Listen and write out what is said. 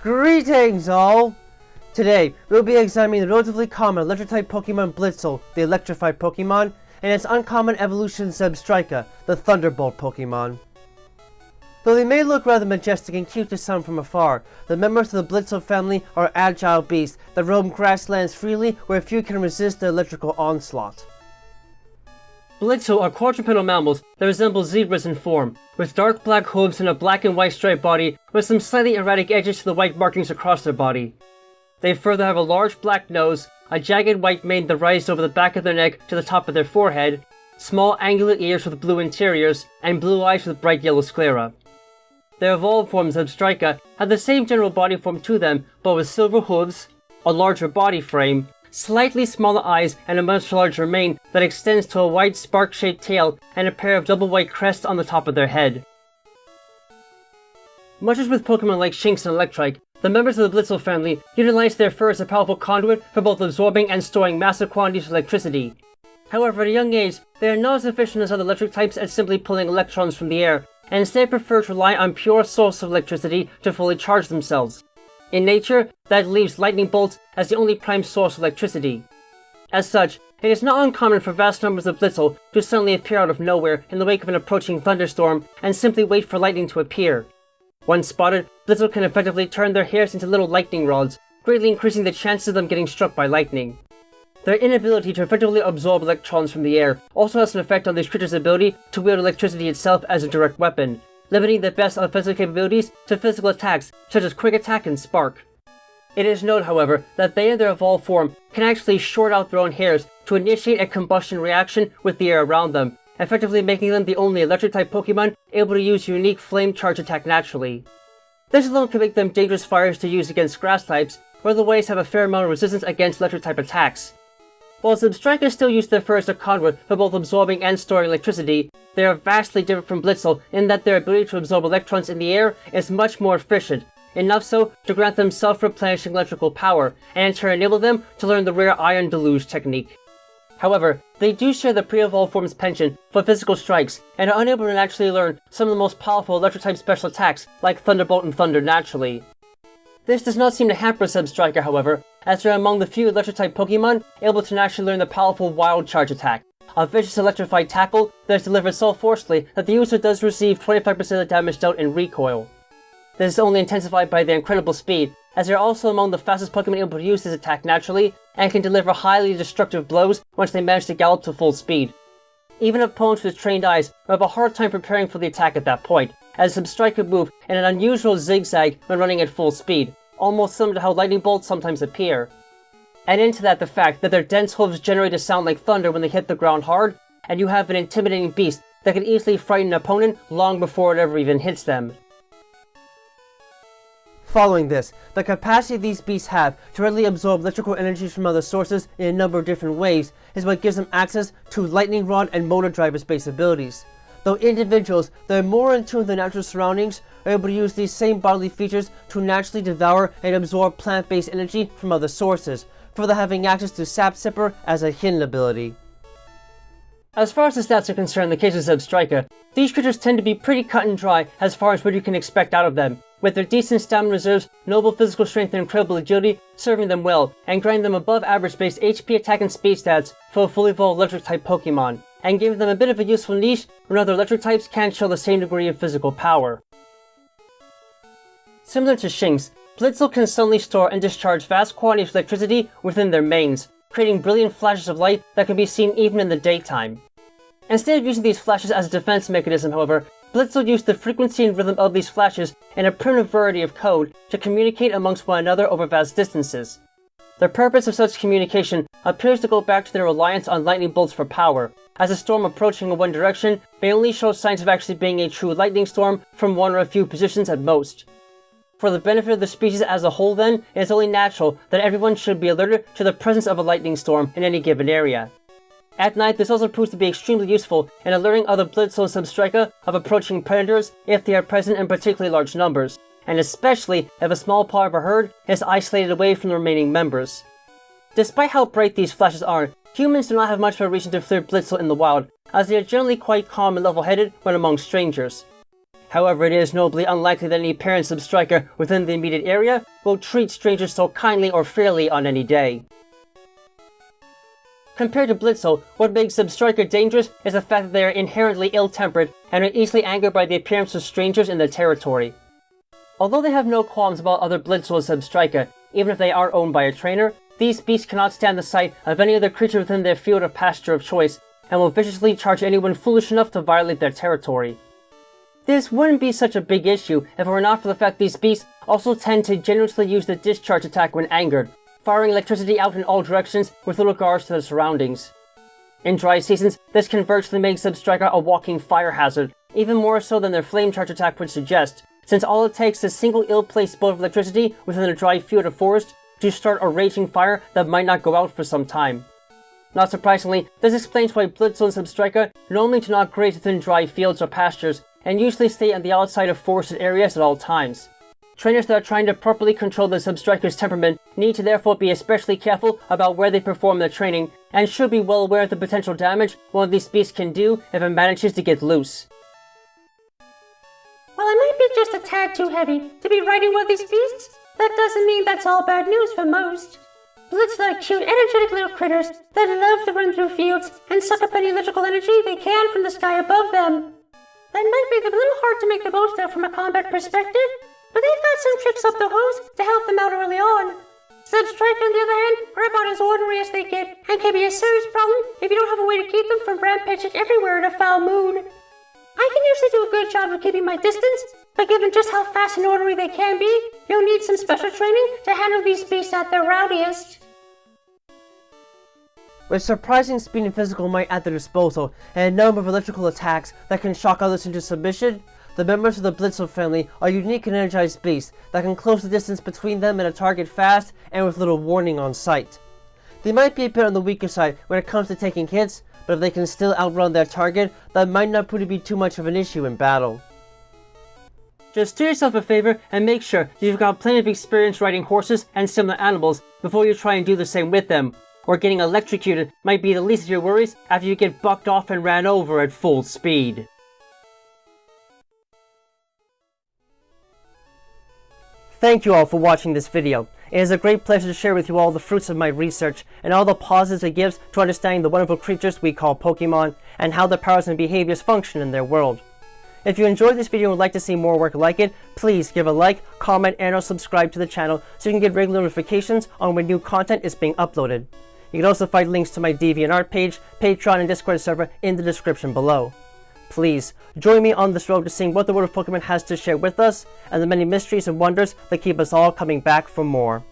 Greetings all! Today, we'll be examining the relatively common electric-type Pokemon Blitzle, the Electrified Pokémon, and its uncommon evolution Zebstrika, the Thunderbolt Pokémon. Though they may look rather majestic and cute to some from afar, the members of the Blitzle family are agile beasts that roam grasslands freely where few can resist the electrical onslaught. Blitzle are quadrupedal mammals that resemble zebras in form, with dark black hooves and a black and white striped body with some slightly erratic edges to the white markings across their body. They further have a large black nose, a jagged white mane that rises over the back of their neck to the top of their forehead, small angular ears with blue interiors, and blue eyes with bright yellow sclera. Their evolved forms of Zebstrika have the same general body form to them, but with silver hooves, a larger body frame, slightly smaller eyes, and a much larger mane that extends to a wide spark-shaped tail and a pair of double white crests on the top of their head. Much as with Pokemon like Shinx and Electrike, the members of the Blitzle family utilize their fur as a powerful conduit for both absorbing and storing massive quantities of electricity. However, at a young age, they are not as efficient as other electric types at simply pulling electrons from the air, and instead prefer to rely on pure source of electricity to fully charge themselves. In nature, that leaves lightning bolts as the only prime source of electricity. As such, it is not uncommon for vast numbers of Blitzle to suddenly appear out of nowhere in the wake of an approaching thunderstorm and simply wait for lightning to appear. Once spotted, Blitzle can effectively turn their hairs into little lightning rods, greatly increasing the chances of them getting struck by lightning. Their inability to effectively absorb electrons from the air also has an effect on these creatures' ability to wield electricity itself as a direct weapon, limiting their best offensive capabilities to physical attacks such as Quick Attack and Spark. It is noted, however, that they in their evolved form can actually short out their own hairs to initiate a combustion reaction with the air around them, effectively making them the only electric-type Pokemon able to use unique flame charge attack naturally. This alone can make them dangerous fighters to use against grass types, where otherwise have a fair amount of resistance against electric-type attacks. While Zebstrika still use their fur as a conduit for both absorbing and storing electricity, they are vastly different from Blitzle in that their ability to absorb electrons in the air is much more efficient, enough so to grant them self-replenishing electrical power, and in turn enable them to learn the rare Iron Deluge technique. However, they do share the pre-evolved form's penchant for physical strikes, and are unable to naturally learn some of the most powerful electric-type special attacks like Thunderbolt and Thunder naturally. This does not seem to hamper Zebstrika, however, as they are among the few electric-type Pokemon able to naturally learn the powerful Wild Charge attack, a vicious electrified tackle that is delivered so forcefully that the user does receive 25% of the damage dealt in recoil. This is only intensified by their incredible speed, as they are also among the fastest Pokemon able to use this attack naturally, and can deliver highly destructive blows once they manage to gallop to full speed. Even opponents with trained eyes will have a hard time preparing for the attack at that point, as Zebstrika move in an unusual zigzag when running at full speed, almost similar to how lightning bolts sometimes appear. Add into that the fact that their dense hooves generate a sound like thunder when they hit the ground hard, and you have an intimidating beast that can easily frighten an opponent long before it ever even hits them. Following this, the capacity these beasts have to readily absorb electrical energies from other sources in a number of different ways is what gives them access to lightning rod and motor driver space abilities. Though individuals that are more in tune with their natural surroundings are able to use these same bodily features to naturally devour and absorb plant-based energy from other sources, further having access to Sap Sipper as a hidden ability. As far as the stats are concerned in the case of Zebstrika, these creatures tend to be pretty cut and dry as far as what you can expect out of them, with their decent stamina reserves, noble physical strength and incredible agility serving them well, and granting them above average based HP attack and speed stats for a fully evolved electric type Pokemon, and giving them a bit of a useful niche when other electric types can't show the same degree of physical power. Similar to Shinx, Blitzle can suddenly store and discharge vast quantities of electricity within their manes, creating brilliant flashes of light that can be seen even in the daytime. Instead of using these flashes as a defense mechanism, however, Blitzle used the frequency and rhythm of these flashes and a primitive variety of code to communicate amongst one another over vast distances. The purpose of such communication appears to go back to their reliance on lightning bolts for power, as a storm approaching in one direction may only show signs of actually being a true lightning storm from one or a few positions at most. For the benefit of the species as a whole then, it is only natural that everyone should be alerted to the presence of a lightning storm in any given area. At night, this also proves to be extremely useful in alerting other Blitzle and Zebstrika of approaching predators if they are present in particularly large numbers, and especially if a small part of a herd is isolated away from the remaining members. Despite how bright these flashes are, humans do not have much of a reason to fear Blitzle in the wild, as they are generally quite calm and level-headed when among strangers. However, it is notably unlikely that any parent Zebstrika within the immediate area will treat strangers so kindly or fairly on any day. Compared to Blitzle, what makes Zebstrika dangerous is the fact that they are inherently ill-tempered and are easily angered by the appearance of strangers in their territory. Although they have no qualms about other Blitzle and Zebstrika, even if they are owned by a trainer, these beasts cannot stand the sight of any other creature within their field of pasture of choice, and will viciously charge anyone foolish enough to violate their territory. This wouldn't be such a big issue if it were not for the fact these beasts also tend to generously use the discharge attack when angered, firing electricity out in all directions with little regards to their surroundings. In dry seasons, this can virtually make Zebstrika a walking fire hazard, even more so than their flame charge attack would suggest, since all it takes is a single ill-placed bolt of electricity within a dry field or forest to start a raging fire that might not go out for some time. Not surprisingly, this explains why Blitzle and Zebstrika normally do not graze within dry fields or pastures, and usually stay on the outside of forested areas at all times. Trainers that are trying to properly control the Zebstrika's temperament need to therefore be especially careful about where they perform their training, and should be well aware of the potential damage one of these beasts can do if it manages to get loose. While I might be just a tad too heavy to be riding one of these beasts, that doesn't mean that's all bad news for most. Blitzle are cute, energetic little critters that love to run through fields and suck up any electrical energy they can from the sky above them. That might make them a little hard to make the most of from a combat perspective, but they've got some tricks up the hose to help them out early on. Zebstrika, on the other hand, are about as ordinary as they get, and can be a serious problem if you don't have a way to keep them from rampaging everywhere in a foul mood. I can usually do a good job of keeping my distance, but given just how fast and orderly they can be, you'll need some special training to handle these beasts at their rowdiest. With surprising speed and physical might at their disposal, and a number of electrical attacks that can shock others into submission, the members of the Blitzle family are unique and energized beasts that can close the distance between them and a target fast and with little warning on sight. They might be a bit on the weaker side when it comes to taking hits, but if they can still outrun their target, that might not prove to be too much of an issue in battle. Just do yourself a favor and make sure you've got plenty of experience riding horses and similar animals before you try and do the same with them, or getting electrocuted might be the least of your worries after you get bucked off and ran over at full speed. Thank you all for watching this video. It is a great pleasure to share with you all the fruits of my research and all the positives it gives to understanding the wonderful creatures we call Pokemon and how their powers and behaviors function in their world. If you enjoyed this video and would like to see more work like it, please give a like, comment, and or subscribe to the channel so you can get regular notifications on when new content is being uploaded. You can also find links to my DeviantArt page, Patreon, and Discord server in the description below. Please, join me on this road to seeing what the world of Pokemon has to share with us, and the many mysteries and wonders that keep us all coming back for more.